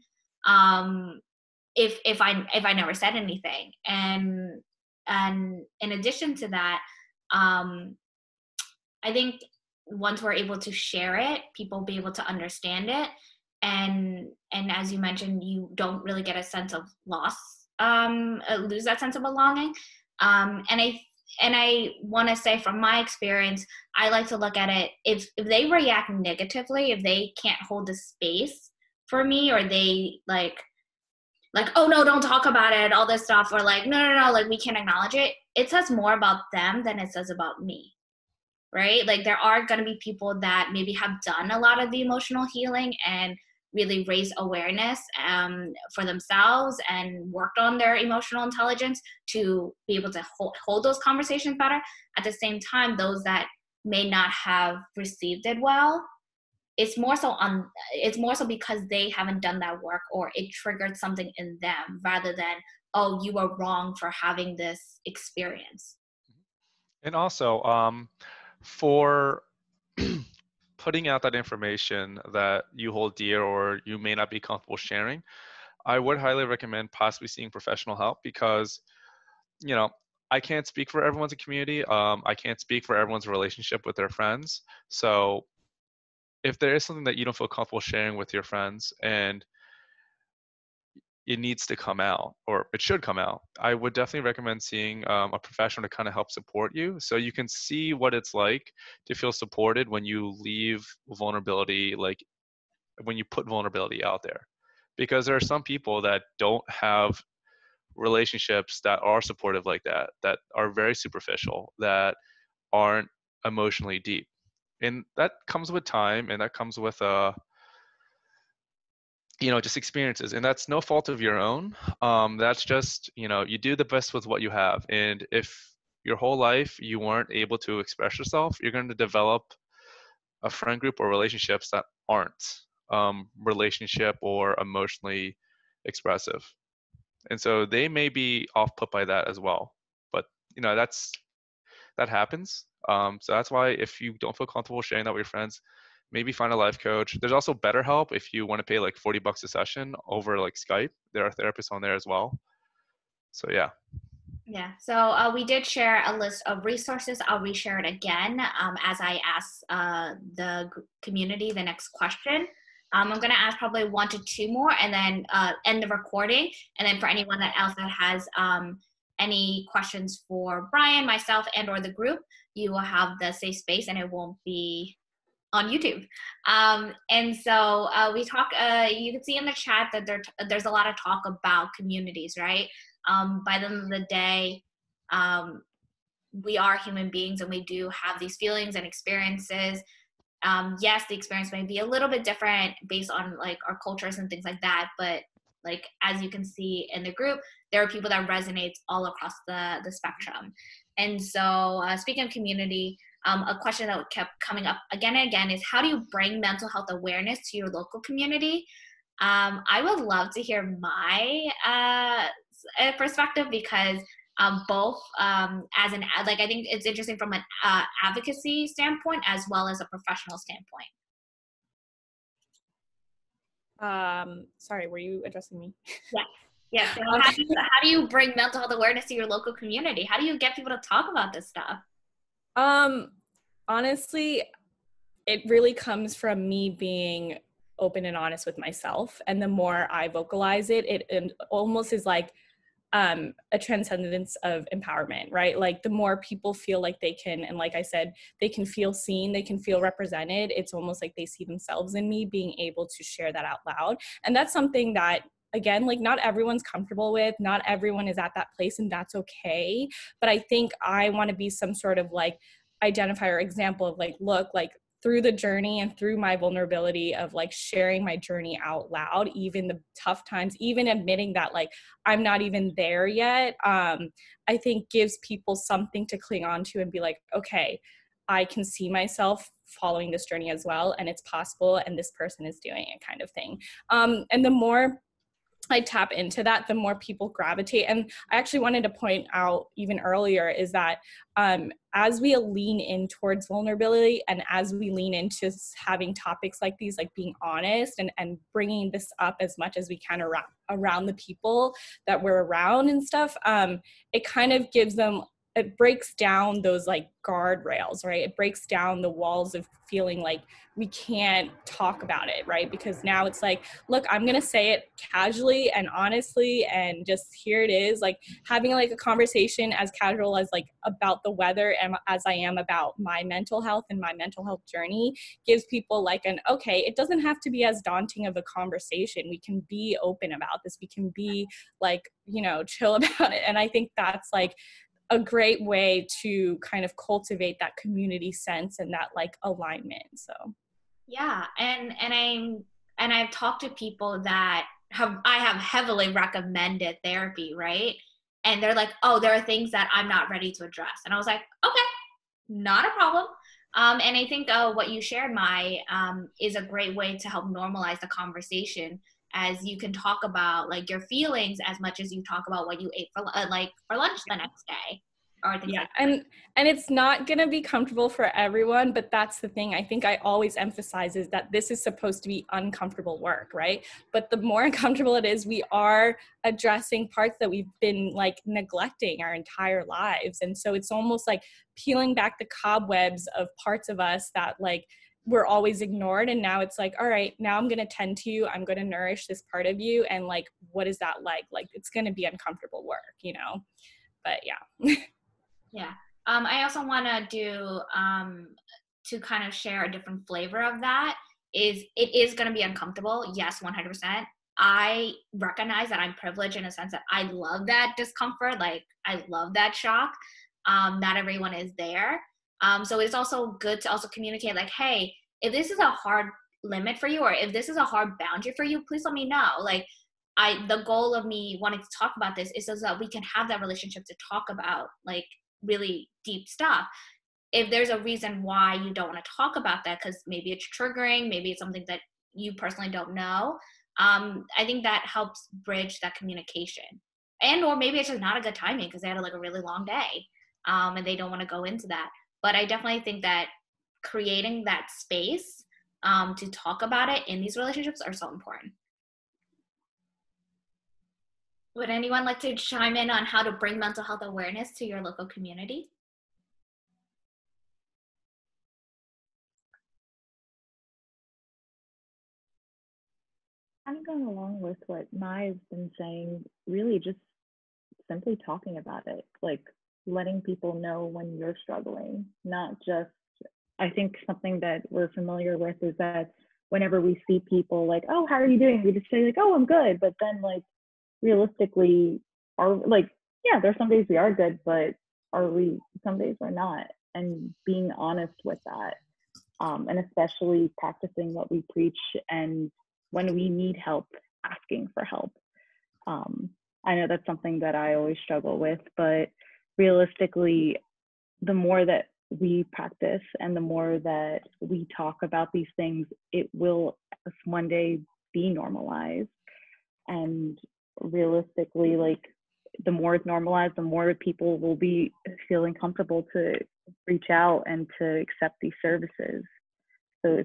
if I never said anything. And in addition to that, I think once we're able to share it, people will be able to understand it. And as you mentioned, you don't really get a sense of loss, lose that sense of belonging. And I want to say from my experience, I like to look at it, if they react negatively, if they can't hold the space for me, or they like, oh no, don't talk about it, all this stuff, or like, no, like we can't acknowledge it. It says more about them than it says about me, right? Like there are going to be people that maybe have done a lot of the emotional healing and really raised awareness for themselves and worked on their emotional intelligence to be able to hold those conversations better. At the same time, those that may not have received it well, it's more so because they haven't done that work, or it triggered something in them, rather than, oh, you were wrong for having this experience. And also, for putting out that information that you hold dear or you may not be comfortable sharing, I would highly recommend possibly seeing professional help, because, you know, I can't speak for everyone's community. I can't speak for everyone's relationship with their friends. So if there is something that you don't feel comfortable sharing with your friends and it needs to come out, or it should come out, I would definitely recommend seeing a professional to kind of help support you, so you can see what it's like to feel supported when you leave vulnerability, like when you put vulnerability out there. Because there are some people that don't have relationships that are supportive like that, that are very superficial, that aren't emotionally deep. And that comes with time, and that comes with just experiences, and that's no fault of your own. That's just, you do the best with what you have. And if your whole life you weren't able to express yourself, you're going to develop a friend group or relationships that aren't relationship or emotionally expressive. And so they may be off put by that as well. But that happens. So that's why, if you don't feel comfortable sharing that with your friends, maybe find a life coach. There's also BetterHelp if you want to pay like $40 a session over like Skype. There are therapists on there as well. So yeah. Yeah, so we did share a list of resources. I'll reshare it again as I ask the community the next question. I'm going to ask probably 1 to 2 more and then end the recording. And then for anyone else that has any questions for Brian, myself, and or the group, you will have the safe space and it won't be on YouTube. And so we talk, you can see in the chat that there's a lot of talk about communities, right? By the end of the day, we are human beings and we do have these feelings and experiences. Yes, the experience may be a little bit different based on like our cultures and things like that, but like as you can see in the group, there are people that resonate all across the spectrum. And so speaking of community, a question that kept coming up again and again is, how do you bring mental health awareness to your local community? I would love to hear my perspective, because both as an, like, I think it's interesting from an advocacy standpoint as well as a professional standpoint. Sorry, were you addressing me? Yeah. Yeah. So how do you bring mental health awareness to your local community? How do you get people to talk about this stuff? Honestly, it really comes from me being open and honest with myself. And the more I vocalize it, it almost is like a transcendence of empowerment, right? Like the more people feel like they can, and like I said, they can feel seen, they can feel represented. It's almost like they see themselves in me being able to share that out loud. And that's something that, again, like not everyone's comfortable with, not everyone is at that place, and that's okay. But I think I want to be some sort of like identifier example of like, look, like through the journey and through my vulnerability of like sharing my journey out loud, even the tough times, even admitting that like I'm not even there yet, I think gives people something to cling on to and be like, okay, I can see myself following this journey as well, and it's possible, and this person is doing it, kind of thing. And the more I tap into that, the more people gravitate. And I actually wanted to point out even earlier is that as we lean in towards vulnerability and as we lean into having topics like these, like being honest and bringing this up as much as we can around the people that we're around and stuff, it kind of gives them, it breaks down those like guardrails, right? It breaks down the walls of feeling like we can't talk about it, right? Because now it's like, look, I'm going to say it casually and honestly, and just here it is, like having like a conversation as casual as like about the weather and as I am about my mental health and my mental health journey gives people like an, okay, it doesn't have to be as daunting of a conversation. We can be open about this. We can be like, chill about it. And I think that's like a great way to kind of cultivate that community sense and that like alignment. So yeah, and I've talked to people that I have heavily recommended therapy, right? And they're like, oh, there are things that I'm not ready to address. And I was like, okay, not a problem. And I think what you shared, Mai, is a great way to help normalize the conversation, as you can talk about like your feelings as much as you talk about what you ate for lunch the next day. or things Yeah, like that. and it's not going to be comfortable for everyone, but that's the thing. I think I always emphasize is that this is supposed to be uncomfortable work, right? But the more uncomfortable it is, we are addressing parts that we've been like neglecting our entire lives. And so it's almost like peeling back the cobwebs of parts of us that like were always ignored. And now it's like, all right, now I'm going to tend to you. I'm going to nourish this part of you. And like, what is that like? Like, it's going to be uncomfortable work, you know? But yeah. Yeah. I also want to do, to kind of share a different flavor of that, is it is going to be uncomfortable. Yes, 100%. I recognize that I'm privileged in a sense that I love that discomfort. Like, I love that shock. Not everyone is there. So it's also good to also communicate like, hey, if this is a hard limit for you, or if this is a hard boundary for you, please let me know. Like, the goal of me wanting to talk about this is so that we can have that relationship to talk about like really deep stuff. If there's a reason why you don't want to talk about that, because maybe it's triggering, maybe it's something that you personally don't know, I think that helps bridge that communication. And or maybe it's just not a good timing because they had like a really long day, and they don't want to go into that. But I definitely think that creating that space to talk about it in these relationships are so important. Would anyone like to chime in on how to bring mental health awareness to your local community? I'm going along with what Mai's been saying, really just simply talking about it, like letting people know when you're struggling, not just, I think something that we're familiar with is that whenever we see people like, oh, how are you doing? We just say like, oh, I'm good. But then like realistically, are like, yeah, there's some days we are good, but are we, some days we're not. And being honest with that, and especially practicing what we preach, and when we need help, asking for help. I know that's something that I always struggle with, but realistically, the more that we practice and the more that we talk about these things, it will one day be normalized. And realistically, like the more it's normalized, the more people will be feeling comfortable to reach out and to accept these services. So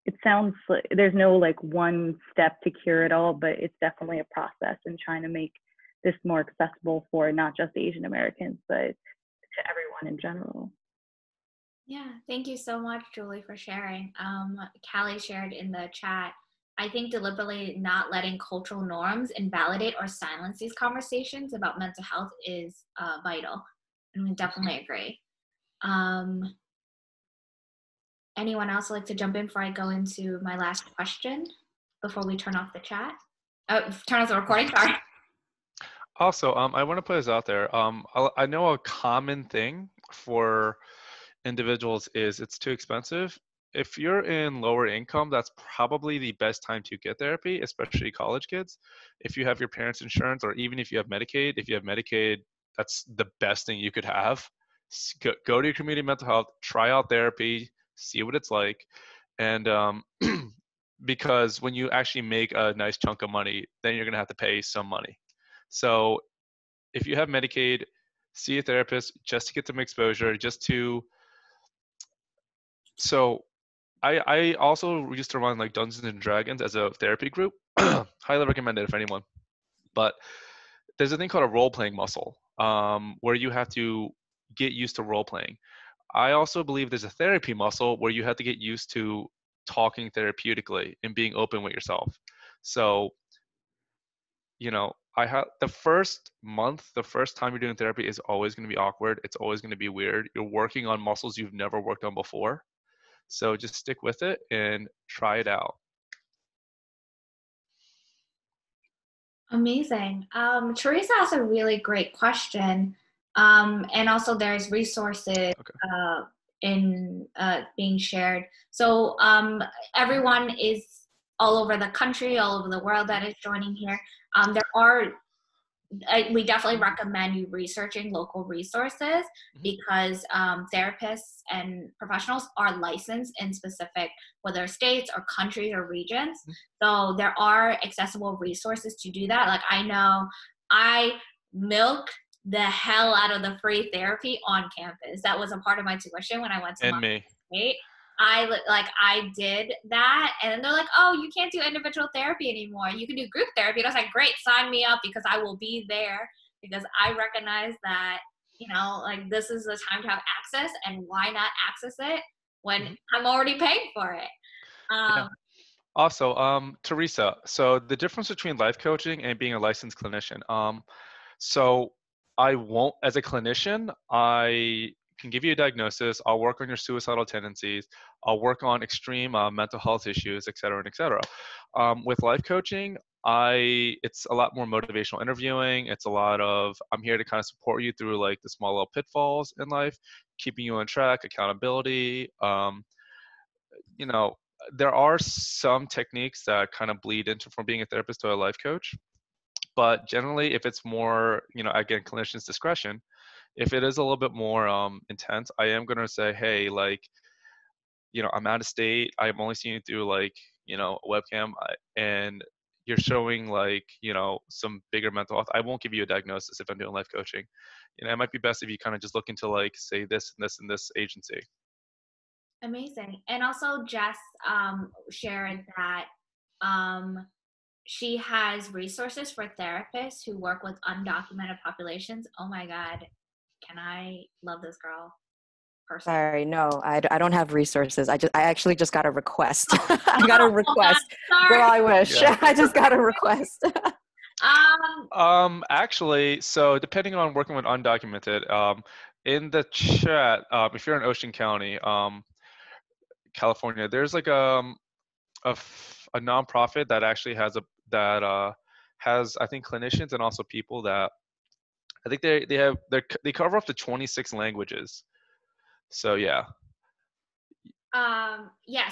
it sounds like there's no like one step to cure it all, but it's definitely a process in trying to make this more accessible for not just Asian Americans, but to everyone in general. Yeah, thank you so much, Julie, for sharing. Callie shared in the chat, I think deliberately not letting cultural norms invalidate or silence these conversations about mental health is vital. And we definitely agree. Anyone else like to jump in before I go into my last question before we turn off the chat? Turn off the recording, sorry. Also, I want to put this out there. I know a common thing for individuals is it's too expensive. If you're in lower income, that's probably the best time to get therapy, especially college kids. If you have your parents' insurance, or even if you have Medicaid, that's the best thing you could have. Go to your community mental health, try out therapy, see what it's like. And because when you actually make a nice chunk of money, then you're going to have to pay some money. So if you have Medicaid, see a therapist just to get some exposure, so I also used to run like Dungeons and Dragons as a therapy group. Highly recommend it for anyone. But there's a thing called a role-playing muscle, where you have to get used to role-playing. I also believe there's a therapy muscle where you have to get used to talking therapeutically and being open with yourself. So, I have the first month, the first time you're doing therapy is always going to be awkward. It's always going to be weird. You're working on muscles you've never worked on before. So just stick with it and try it out. Amazing. Teresa has a really great question. And also there's resources in being shared. So everyone is all over the country, all over the world that is joining here. We definitely recommend you researching local resources because therapists and professionals are licensed in specific, whether states or countries or regions. So there are accessible resources to do that. Like I know I milk the hell out of the free therapy on campus. That was a part of my tuition when I went to And me. State. I did that, and then they're like, oh, you can't do individual therapy anymore. You can do group therapy. And I was like, great, sign me up, because I will be there, because I recognize that, like, this is the time to have access, and why not access it when I'm already paying for it? Yeah. Also, Teresa, so the difference between life coaching and being a licensed clinician. So I won't, as a clinician, I can give you a diagnosis. I'll work on your suicidal tendencies. I'll work on extreme mental health issues, et cetera, and et cetera. With life coaching, it's a lot more motivational interviewing. It's a lot of, I'm here to kind of support you through like the small little pitfalls in life, keeping you on track, accountability. There are some techniques that kind of bleed into from being a therapist to a life coach. But generally, if it's more, again, clinician's discretion, if it is a little bit more intense, I am going to say, hey, like, I'm out of state. I'm only seeing you through like, a webcam, and you're showing like, some bigger mental health. I won't give you a diagnosis if I'm doing life coaching. It might be best if you kind of just look into like, say, this and this and this agency. Amazing. And also Jess shared that she has resources for therapists who work with undocumented populations. Oh my God. Can I love this girl? Personally. Sorry, no, I don't have resources. I actually just got a request. I got a request. Girl, I wish. Yeah. I just got a request. Actually, so depending on working with undocumented, in the chat, if you're in Ocean County, California, there's like a nonprofit that actually has I think clinicians and also people that I think they cover up to 26 languages. So yeah.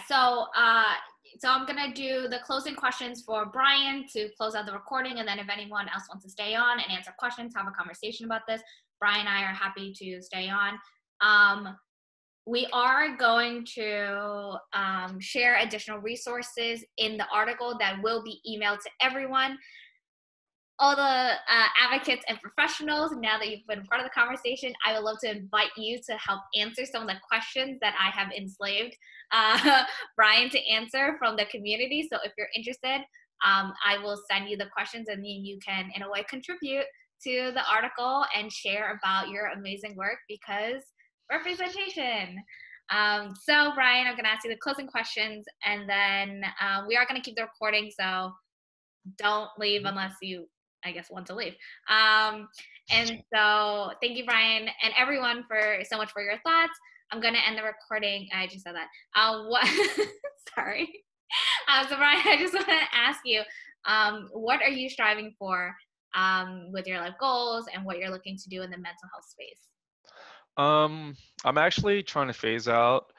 So I'm gonna do the closing questions for Brian to close out the recording, and then if anyone else wants to stay on and answer questions, have a conversation about this, Brian and I are happy to stay on. We are going to share additional resources in the article that will be emailed to everyone. All the advocates and professionals, now that you've been part of the conversation, I would love to invite you to help answer some of the questions that I have enslaved Brian to answer from the community. So if you're interested, I will send you the questions, and then you can, in a way, contribute to the article and share about your amazing work, because representation. So Brian, I'm gonna ask you the closing questions, and then we are gonna keep the recording, so don't leave unless you, I guess, want to leave. And so thank you, Brian, and everyone so much for your thoughts. I'm gonna end the recording. I just said that. Sorry. So Brian, I just wanna ask you, what are you striving for with your life goals and what you're looking to do in the mental health space? I'm actually trying to phase out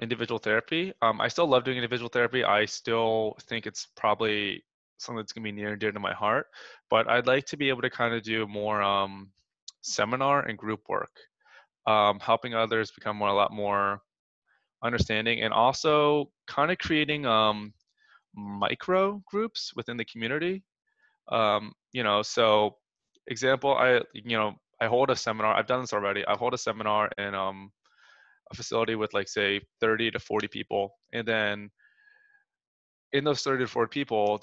individual therapy. I still love doing individual therapy. I still think it's probably something that's gonna be near and dear to my heart, but I'd like to be able to kind of do more seminar and group work, helping others become a lot more understanding, and also kind of creating micro groups within the community. So example, I hold a seminar. I've done this already. I hold a seminar in a facility with like say 30 to 40 people, and then in those 30 to 40 people,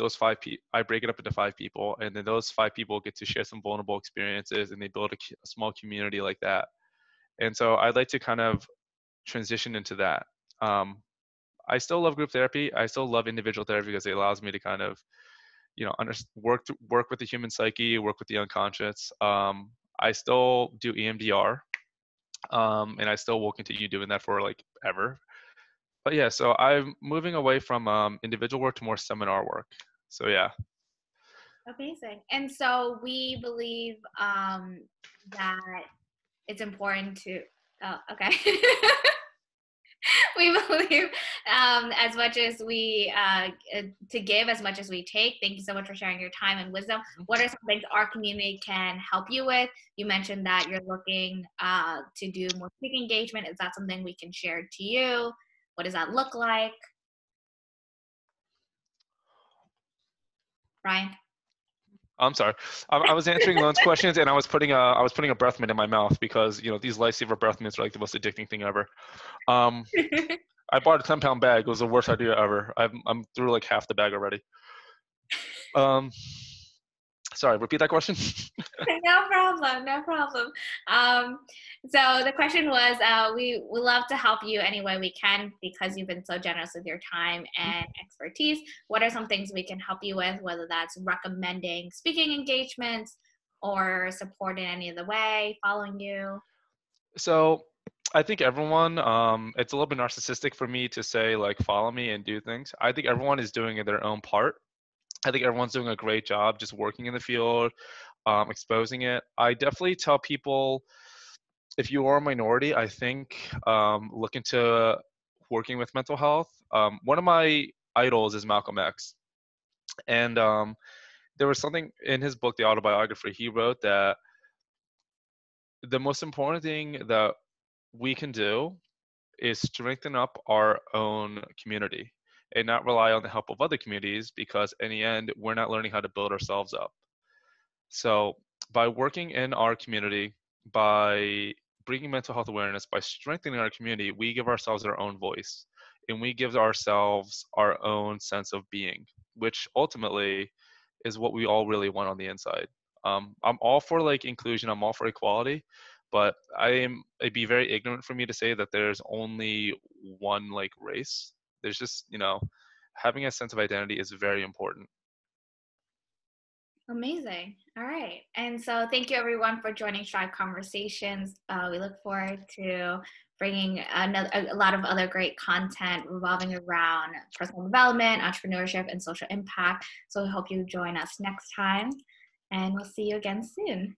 I break it up into 5 people, and then those 5 people get to share some vulnerable experiences, and they build a small community like that. And so I'd like to kind of transition into that. I still love group therapy. I still love individual therapy because it allows me to kind of, work with the human psyche, work with the unconscious. I still do EMDR, and I still will continue doing that for like ever. But yeah, so I'm moving away from individual work to more seminar work. So yeah. Amazing. And so we believe that it's important to, okay. We believe as much as we, to give as much as we take. Thank you so much for sharing your time and wisdom. What are some things our community can help you with? You mentioned that you're looking to do more speaking engagement. Is that something we can share to you? What does that look like? Brian? I'm sorry. I was answering Lon's questions, and I was putting a breath mint in my mouth because these lifesaver breath mints are like the most addicting thing ever. I bought a 10-pound bag. It was the worst idea ever. I'm through like half the bag already. Sorry, repeat that question. No problem, no problem. So the question was, we love to help you any way we can because you've been so generous with your time and expertise. What are some things we can help you with, whether that's recommending speaking engagements or support in any other way, following you? So I think everyone, it's a little bit narcissistic for me to say like, follow me and do things. I think everyone is doing their own part. I think everyone's doing a great job just working in the field, exposing it. I definitely tell people, if you are a minority, I think look into working with mental health. One of my idols is Malcolm X. And there was something in his book, The Autobiography, he wrote that the most important thing that we can do is strengthen up our own community and not rely on the help of other communities, because in the end, we're not learning how to build ourselves up. So by working in our community, by bringing mental health awareness, by strengthening our community, we give ourselves our own voice and we give ourselves our own sense of being, which ultimately is what we all really want on the inside. I'm all for like inclusion, I'm all for equality, but it'd be very ignorant for me to say that there's only one like race. There's just, having a sense of identity is very important. Amazing. All right. And so thank you everyone for joining Strive Conversations. We look forward to bringing a lot of other great content revolving around personal development, entrepreneurship, and social impact. So we hope you join us next time, and we'll see you again soon.